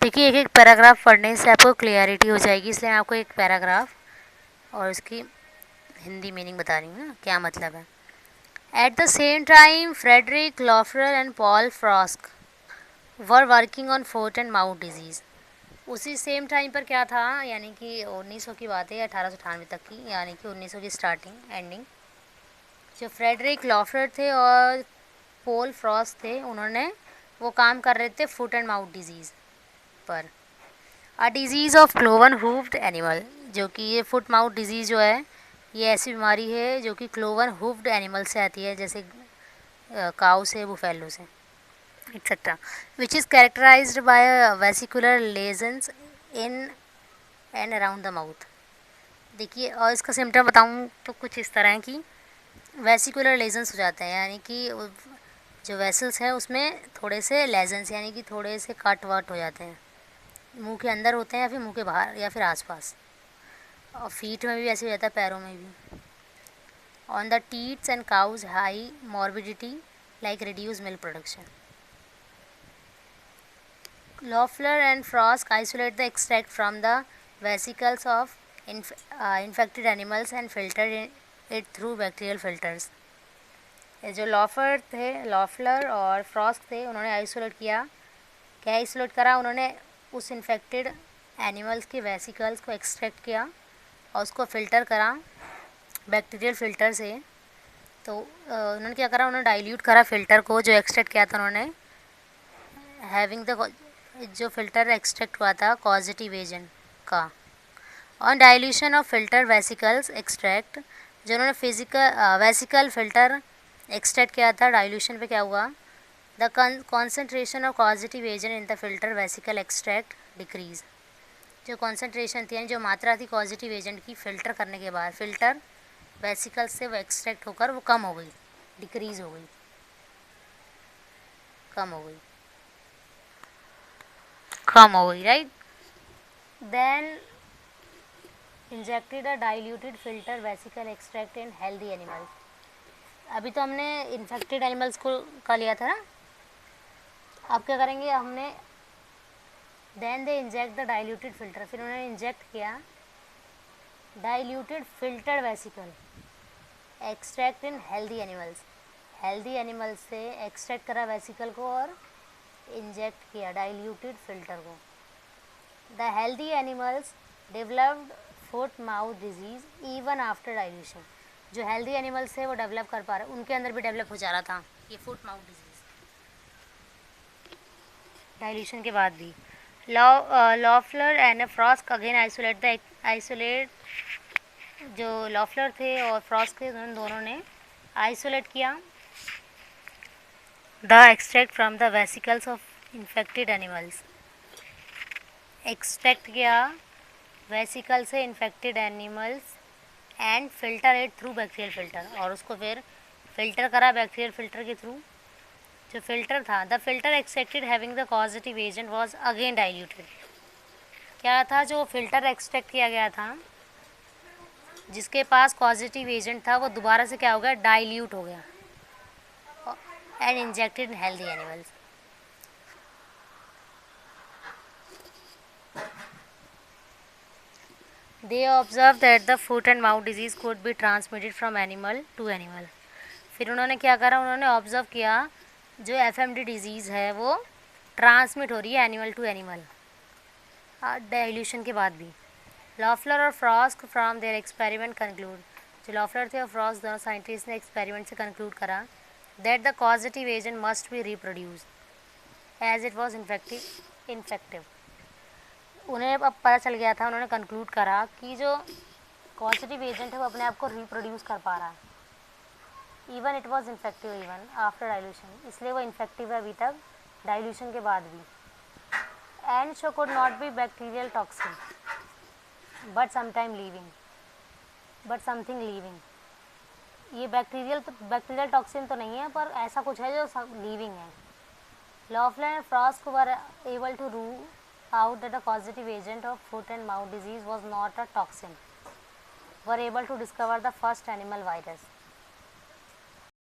देखिए एक एक पैराग्राफ पढ़ने से आपको क्लियरिटी हो जाएगी, इसलिए मैं आपको एक पैराग्राफ और उसकी हिंदी मीनिंग बता रही हूँ ना, क्या मतलब है। At the same time Friedrich Loeffler and Paul Frosch were working on foot and mouth disease. उसी सेम टाइम पर क्या था, यानी कि 1900 की बात है, 1898 तक की, यानी कि 1900 की स्टार्टिंग एंडिंग। जो फ्रेडरिक लॉफलर थे और पोल फ्रॉस्ट थे, उन्होंने वो काम कर रहे थे फुट एंड माउथ डिजीज़ पर। A disease of cloven hoofed animal, जो कि ये फुट माउथ डिजीज़ जो है, ये ऐसी बीमारी है जो कि क्लोवन हुफ्ड एनिमल से आती है, जैसे काऊ से, बुफेलो से, etcetera, which is characterized by vesicular lesions in and around the mouth. देखिए, और इसका सिम्टम बताऊँ तो कुछ इस तरह है कि वेसिकुलर लेजन्स हो जाते हैं, यानी कि जो वेसल्स हैं उसमें थोड़े से लेजन्स, यानी कि थोड़े से कट वट हो जाते हैं, मुंह के अंदर होते हैं या फिर मुंह के बाहर या फिर आसपास, और फीट में भी ऐसे हो जाता है, पैरों में भी। On the teats and causes high morbidity like reduce milk production. Loeffler and Frost isolate the extract from the vesicles of infected animals and filter it through bacterial filters. जो लॉफलर और फ्रॉस्ट थे, उन्होंने isolate किया। क्या isolate करा उन्होंने? उस infected animals के वेसिकल्स को एक्सट्रैक्ट किया और उसको फ़िल्टर करा बैक्टीरियल फ़िल्टर से। तो उन्होंने क्या करा, उन्होंने डाइल्यूट करा फ़िल्टर को, जो एक्सट्रैक्ट किया था उन्होंने, हैविंग द, जो फ़िल्टर एक्सट्रैक्ट हुआ था कॉजेटिव एजेंट का। On dilution of filter vesicles extract, जो उन्होंने वेसिकल फ़िल्टर एक्सट्रैक्ट किया था, डाइल्यूशन पे क्या हुआ, the concentration of causative agent in the filter vesicle extract decrease. जो कॉन्सेंट्रेशन थी, यानी जो मात्रा थी पॉजिटिव एजेंट की फ़िल्टर करने के बाद, फ़िल्टर वेसिकल से वो एक्सट्रैक्ट होकर वो कम हो गई, डिक्रीज़ हो गई, कम हो गई, right. Then injected a diluted filter vesicle extract in healthy animals. अभी तो हमने इन्फेक्टेड एनिमल्स को का लिया था ना, अब क्या करेंगे हमने, then they inject the diluted filter, फिर उन्होंने इंजेक्ट किया diluted filter vesicle extract in healthy animals. Healthy animals से एक्सट्रैक्ट करा वेसिकल को और इंजेक्ट किया डाइल्यूटेड फ़िल्टर को। The healthy animals developed foot mouth disease even after dilution. जो हेल्दी एनिमल्स थे वो डेवलप कर पा रहे, उनके अंदर भी डेवलप हो जा रहा था ये फुट माउथ डिजीज़ डाइल्यूशन के बाद भी। लॉफलर एंड फ्रॉस्क अगेन आइसोलेट, जो लॉफलर थे और फ्रॉस्क थे, उन दोनों ने आइसोलेट किया the extract from the vesicles of infected animals. Extract किया वेसिकल से infected animals and filter it through bacterial filter, और उसको फिर फ़िल्टर करा बैक्टीरियल फ़िल्टर के थ्रू। जो फ़िल्टर था, the filter extracted having the positive agent was again diluted. क्या था, जो फ़िल्टर एक्सट्रैक्ट किया गया था जिसके पास पॉजिटिव एजेंट था, वो दोबारा से क्या हो गया, डाइल्यूट हो गया and injected in healthy animals. They observed that the foot and mouth disease could be transmitted from animal to animal. फिर उन्होंने क्या करा, उन्होंने ऑब्ज़र्व किया जो FMD डिजीज़ है वो ट्रांसमिट हो रही है एनिमल टू एनिमल डाइल्यूशन के बाद भी। लॉफलर और फ्रॉस्क फ्रॉम देयर एक्सपेरिमेंट कंक्लूड, जो लॉफलर थे और फ्रॉस्क दोनों साइंटिस्ट ने एक्सपेरिमेंट से कंक्लूड करा that the causative agent must be reproduce as it was infective. उन्हें अब पता चल गया था, उन्होंने कंक्लूड करा कि जो पॉजिटिव एजेंट है वो अपने आप को रिप्रोड्यूस कर पा रहा है, even it was infective even after dilution, इसलिए वो इन्फेक्टिव है अभी तक डाइल्यूशन के बाद भी। And show could not be bacterial toxin but something leaving. ये बैक्टीरियल टॉक्सिन तो नहीं है, पर ऐसा कुछ है जो लीविंग है। Loeffler and Frosch were able to rule out that the causative agent of foot and mouth disease was not a toxin, were able to discover the first animal virus.